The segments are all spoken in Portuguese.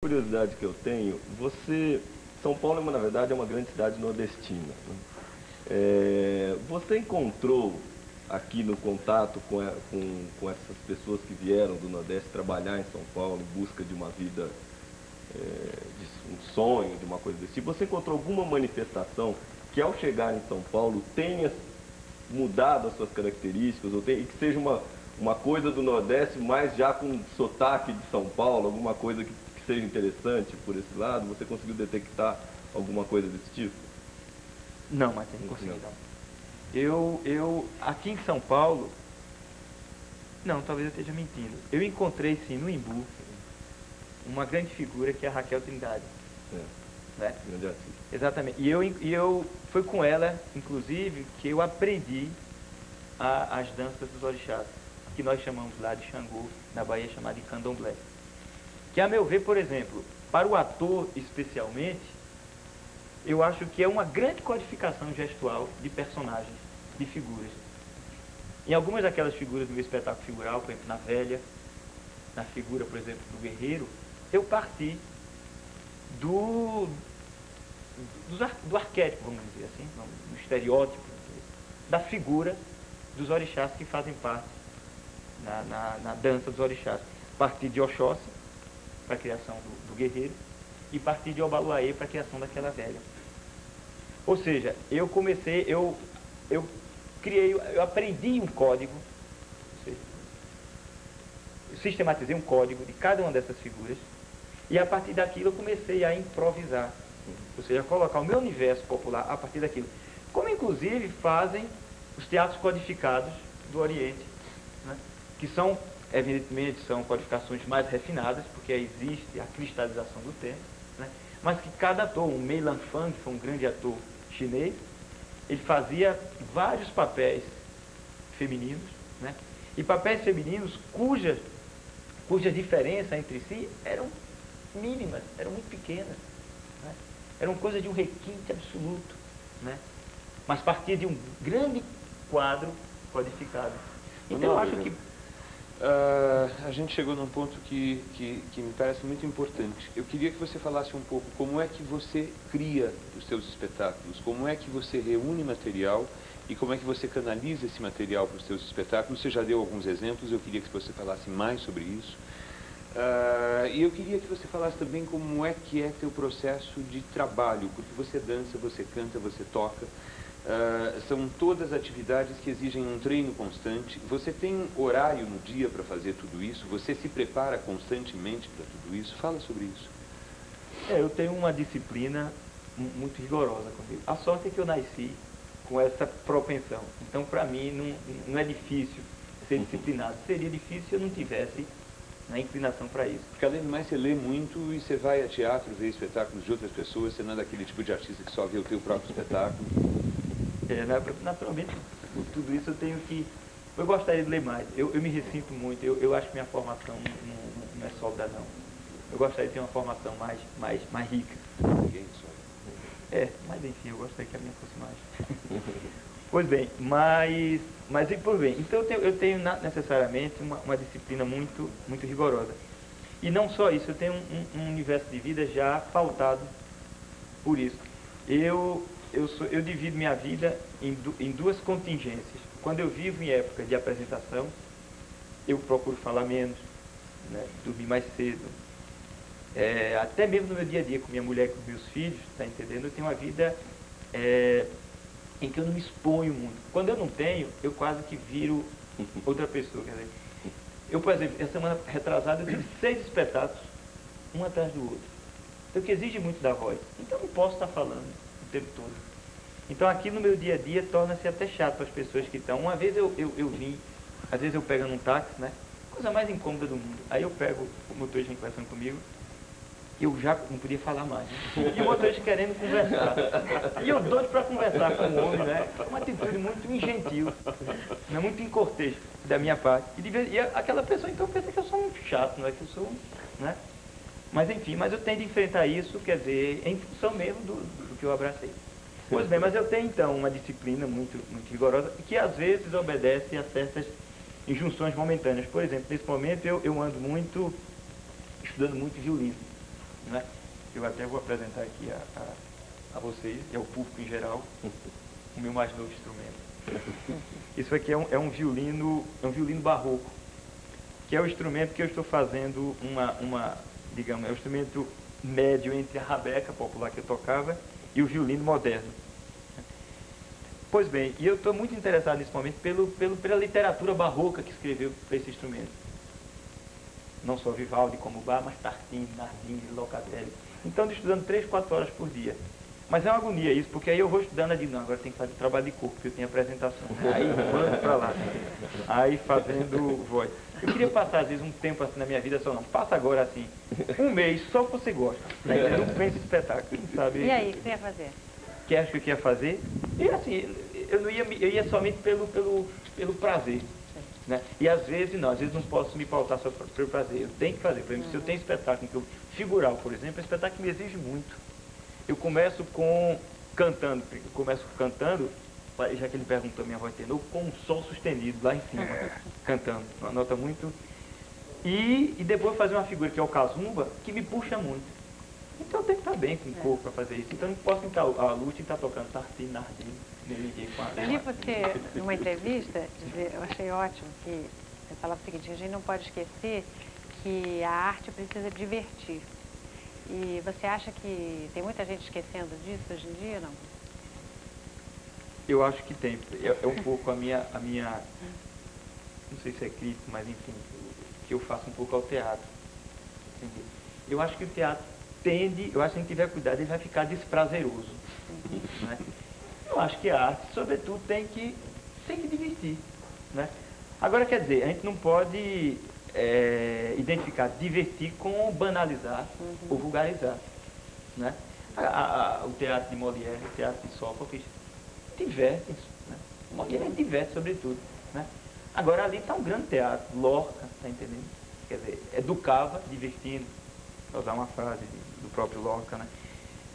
curiosidade que eu tenho, São Paulo, na verdade, é uma grande cidade nordestina, né? Você encontrou aqui no contato com essas pessoas que vieram do Nordeste trabalhar em São Paulo em busca de uma vida, de um sonho, de uma coisa desse tipo, você encontrou alguma manifestação que ao chegar em São Paulo tenha mudado as suas características, e que seja uma coisa do Nordeste, mas já com sotaque de São Paulo, alguma coisa que seja interessante por esse lado? Você conseguiu detectar alguma coisa desse tipo? Não, mas não consegui não. Aqui em São Paulo, não, talvez eu esteja mentindo. Eu encontrei sim no Imbu uma grande figura que é a Raquel Trindade. Né? Grande artista. Exatamente. Foi com ela, inclusive, que eu aprendi as danças dos orixás, que nós chamamos lá de Xangô, na Bahia chamada de Candomblé. Que, a meu ver, por exemplo, para o ator especialmente, eu acho que é uma grande codificação gestual de personagens, de figuras. Em algumas daquelas figuras do meu espetáculo figural, por exemplo, na Velha, na figura, por exemplo, do guerreiro, eu parti do arquétipo, vamos dizer assim, do estereótipo, da figura dos orixás que fazem parte na dança dos orixás. Parti de Oxóssi, para a criação do guerreiro, e parti de Obaluaê para a criação daquela velha. Ou seja, eu aprendi um código, eu sistematizei um código de cada uma dessas figuras, e a partir daquilo eu comecei a improvisar, ou seja, colocar o meu universo popular a partir daquilo. Como inclusive fazem os teatros codificados do Oriente, né? Que são, evidentemente, são codificações mais refinadas, porque existe a cristalização do tempo, né? Mas que cada ator, o Mei Lan Fang, que foi um grande ator chinês, ele fazia vários papéis femininos, né? E papéis femininos cuja diferença entre si eram mínimas, eram muito pequenas, né? Eram coisas de um requinte absoluto, né? Mas partia de um grande quadro codificado. Então eu acho que a gente chegou num ponto que me parece muito importante. Eu queria que você falasse um pouco como é que você cria os seus espetáculos, como é que você reúne material e como é que você canaliza esse material para os seus espetáculos. Você já deu alguns exemplos, eu queria que você falasse mais sobre isso. E eu queria que você falasse também como é que é teu processo de trabalho, porque você dança, você canta, você toca. São todas atividades que exigem um treino constante. Você tem horário no dia para fazer tudo isso? Você se prepara constantemente para tudo isso? Fala sobre isso. Eu tenho uma disciplina muito rigorosa comigo. A sorte é que eu nasci com essa propensão. Então, para mim, não é difícil ser disciplinado. Seria difícil se eu não tivesse a inclinação para isso. Porque, além do mais, você lê muito e você vai a teatro, vê espetáculos de outras pessoas. Você não é daquele tipo de artista que só vê o teu próprio espetáculo. Naturalmente, por tudo isso eu tenho que... Eu gostaria de ler mais. Eu me ressinto muito. Eu acho que minha formação não é sólida, não. Eu gostaria de ter uma formação mais rica. Ninguém só. Mas enfim, eu gostaria que a minha fosse mais. Pois bem, por bem. Então eu tenho necessariamente uma disciplina muito rigorosa. E não só isso, eu tenho um universo de vida já pautado por isso. Eu divido minha vida em duas contingências. Quando eu vivo em época de apresentação, eu procuro falar menos, né, dormir mais cedo. Até mesmo no meu dia a dia, com minha mulher e com meus filhos, tá entendendo? Eu tenho uma vida em que eu não me exponho muito. Quando eu não tenho, eu quase que viro outra pessoa. Quer dizer, eu, por exemplo, essa semana retrasada, eu tive 6 espetáculos, um atrás do outro. Então, que exige muito da voz. Então, eu não posso estar falando o tempo todo. Então, aqui no meu dia a dia, torna-se até chato para as pessoas que estão. Uma vez eu vim, às vezes eu pego num táxi, né? Coisa mais incômoda do mundo. Aí eu pego o motorista conversando comigo, eu já não podia falar mais, né? E o motorista querendo conversar. E eu doido para conversar com o homem, né? Uma atitude muito ingentil, né? Muito incortês da minha parte. E aquela pessoa então pensa que eu sou um chato, não é que eu sou, né? Mas enfim, eu tenho de enfrentar isso, quer dizer, em função mesmo do que eu abracei. Pois bem, mas eu tenho então uma disciplina muito rigorosa, que às vezes obedece a certas injunções momentâneas. Por exemplo, nesse momento eu ando estudando muito violino. né? Eu até vou apresentar aqui a vocês e ao público em geral o meu mais novo instrumento. Isso aqui é um violino barroco, que é o instrumento que eu estou fazendo digamos, é um instrumento médio entre a rabeca popular que eu tocava e o violino moderno. Pois bem, e eu estou muito interessado nesse momento pela literatura barroca que escreveu para esse instrumento. Não só Vivaldi como Bach, mas Tartini, Nardini, Locatelli. Então, estou estudando 3, 4 horas por dia. Mas é uma agonia isso, porque aí eu vou estudando e digo, não, agora tem que fazer trabalho de corpo, porque eu tenho apresentação. Aí mando para lá. Aí fazendo voz. Eu queria passar, às vezes, um tempo assim na minha vida, só não. Passa agora assim, um mês, só que você gosta. Né? Não pensa em espetáculo, sabe? E aí, o que você ia fazer? O que acho que eu ia fazer? E assim, eu ia somente pelo prazer. Né? E às vezes não posso me pautar só pelo prazer. Eu tenho que fazer. Por exemplo, se eu tenho espetáculo, figural, por exemplo, é um espetáculo que me exige muito. Eu começo cantando, já que ele perguntou minha voz tenor, com um sol sustenido lá em cima, cantando, uma nota muito... E depois fazer uma figura que é o Kazumba, que me puxa muito. Então eu tenho que estar bem com o corpo para fazer isso. Então eu não posso estar à luz e estar tocando Tartini, Nardini, ninguém com a... Eu li você, numa entrevista, eu achei ótimo, que você falava o seguinte, a gente não pode esquecer que a arte precisa divertir. E você acha que tem muita gente esquecendo disso hoje em dia, não? Eu acho que tem. É um pouco a minha, não sei se é crítico, mas enfim, que eu faço um pouco ao teatro. Entendeu? Eu acho que o teatro eu acho que se tiver cuidado, ele vai ficar desprazeroso. Né? Eu acho que a arte, sobretudo, tem que divertir. Né? Agora, quer dizer, a gente não pode identificar divertir com banalizar ou vulgarizar. Né? O teatro de Molière, o teatro de Sófocles, divertem. Né? Molière diverte, sobretudo. Né? Agora, ali está um grande teatro, Lorca, está entendendo? Quer dizer, educava, divertindo, para usar uma frase do próprio Lorca, né?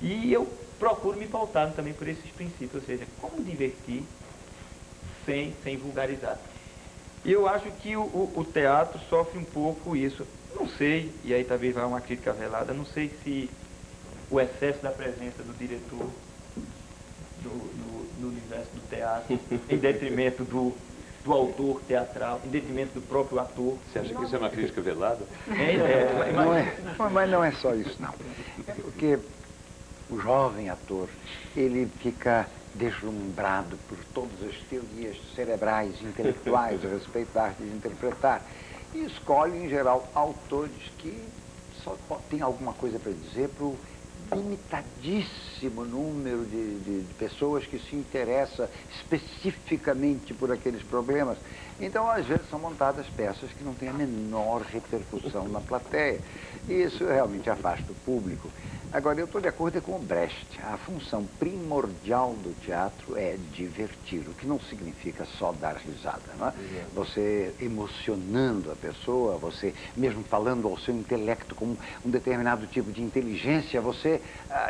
E eu procuro me pautar também por esses princípios, ou seja, como divertir sem vulgarizar. E eu acho que o teatro sofre um pouco isso. Não sei, e aí talvez vá uma crítica velada, não sei se o excesso da presença do diretor no universo do teatro, em detrimento do autor teatral, em detrimento do próprio ator. Você acha que isso é uma crítica velada? Mas não é só isso, não. É porque o jovem ator, ele fica deslumbrado por todas as teorias cerebrais, intelectuais a respeito da arte de interpretar e escolhe, em geral, autores que só têm alguma coisa para dizer para o limitadíssimo número de pessoas que se interessam especificamente por aqueles problemas. Então, às vezes, são montadas peças que não têm a menor repercussão na plateia. E isso realmente afasta o público. Agora, eu estou de acordo com o Brecht. A função primordial do teatro é divertir, o que não significa só dar risada, não é? Você emocionando a pessoa, você mesmo falando ao seu intelecto com um determinado tipo de inteligência, você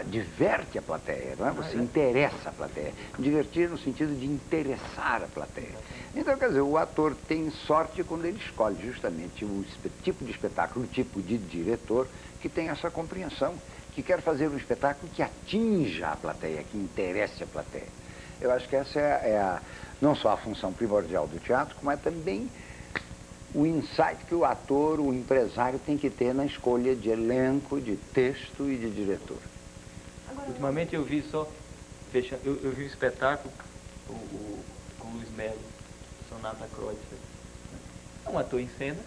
diverte a plateia, não é? Você interessa a plateia. Divertir no sentido de interessar a plateia. Então, quer dizer, o ator tem sorte quando ele escolhe justamente o tipo de espetáculo, o tipo de diretor que tem essa compreensão, que quer fazer um espetáculo que atinja a plateia, que interesse a plateia. Eu acho que essa não só a função primordial do teatro, como é também o insight que o ator, o empresário tem que ter na escolha de elenco, de texto e de diretor. Ultimamente eu vi eu vi o espetáculo com o Luiz Melo, Sonata Kreutzer. É um ator em cena,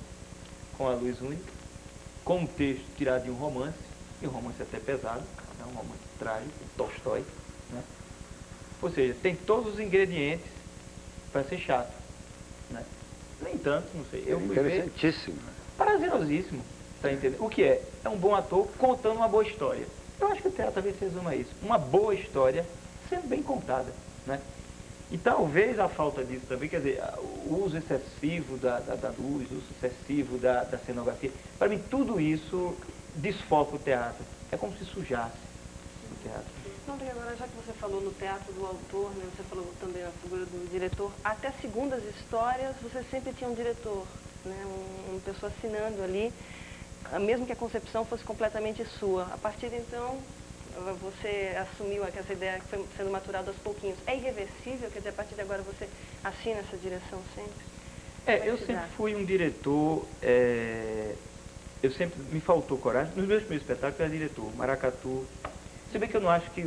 com a luz única, com um texto tirado de um romance, e um romance até pesado, né? Um romance trágico, Tolstói, né? Ou seja, tem todos os ingredientes para ser chato, né? No entanto, não sei, eu fui ver... Interessantíssimo. Prazerosíssimo, tá entendendo? O que é? É um bom ator contando uma boa história. Eu acho que o teatro talvez se resuma a isso. Uma boa história sendo bem contada, né? E talvez a falta disso também, quer dizer, o uso excessivo da luz, o uso excessivo da cenografia, para mim tudo isso desfoca o teatro. É como se sujasse o teatro. Não, porque agora, já que você falou no teatro do autor, né, você falou também a figura do diretor, até segundo as histórias, você sempre tinha um diretor, né, uma pessoa assinando ali. mesmo que a concepção fosse completamente sua. A partir de então, você assumiu essa ideia que foi sendo maturada aos pouquinhos. É irreversível? Quer dizer, a partir de agora você assina essa direção sempre? Eu sempre fui um diretor, eu sempre me faltou coragem. Nos meus primeiros espetáculos eu era diretor, Maracatu. Se bem que eu não acho que,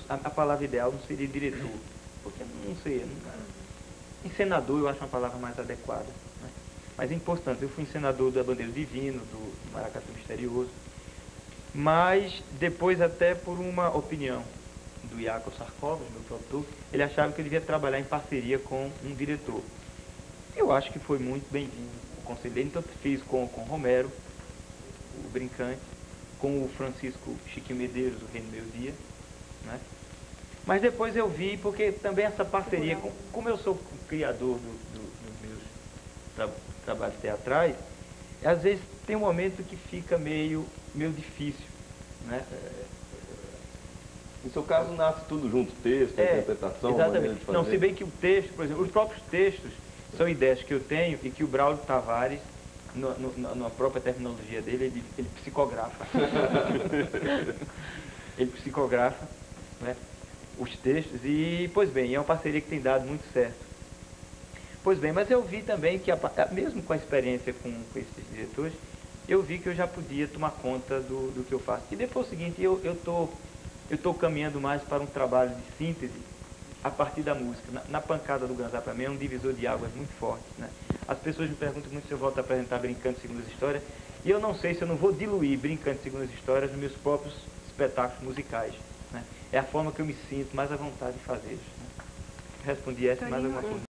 a palavra ideal não seria diretor, porque não sei, encenador eu acho uma palavra mais adequada. Né? Mas é importante, eu fui encenador da Bandeiro Divino, do Maracatu Misterioso, mas depois até por uma opinião do Yakov Sarkovsky, meu produtor, ele achava que eu devia trabalhar em parceria com um diretor. Eu acho que foi muito bem-vindo o conselho dele, então fiz com o Romero, o Brincante, com o Francisco Chiquinho Medeiros, o Reino Meu Dia, né? Mas depois eu vi, porque também essa parceria, como eu sou criador dos meus trabalhos teatrais, às vezes tem um momento que fica meio difícil, né? No seu caso, nasce tudo junto, texto, interpretação, maneira de fazer. Não, se bem que o texto, por exemplo, os próprios textos são ideias que eu tenho e que o Braulio Tavares, na própria terminologia dele, ele psicografa. Ele psicografa, né, os textos e, pois bem, é uma parceria que tem dado muito certo. Pois bem, mas eu vi também que, mesmo com a experiência com esses diretores, eu vi que eu já podia tomar conta do que eu faço. E depois o seguinte, eu estou caminhando mais para um trabalho de síntese a partir da música. Na pancada do Ganzá, para mim, é um divisor de águas muito forte. Né? As pessoas me perguntam muito se eu volto a apresentar Brincando Segundo as Histórias, e eu não sei se eu não vou diluir Brincando Segundo as Histórias nos meus próprios espetáculos musicais. Né? É a forma que eu me sinto mais à vontade de fazer. Né? Respondi essa e mais alguma coisa.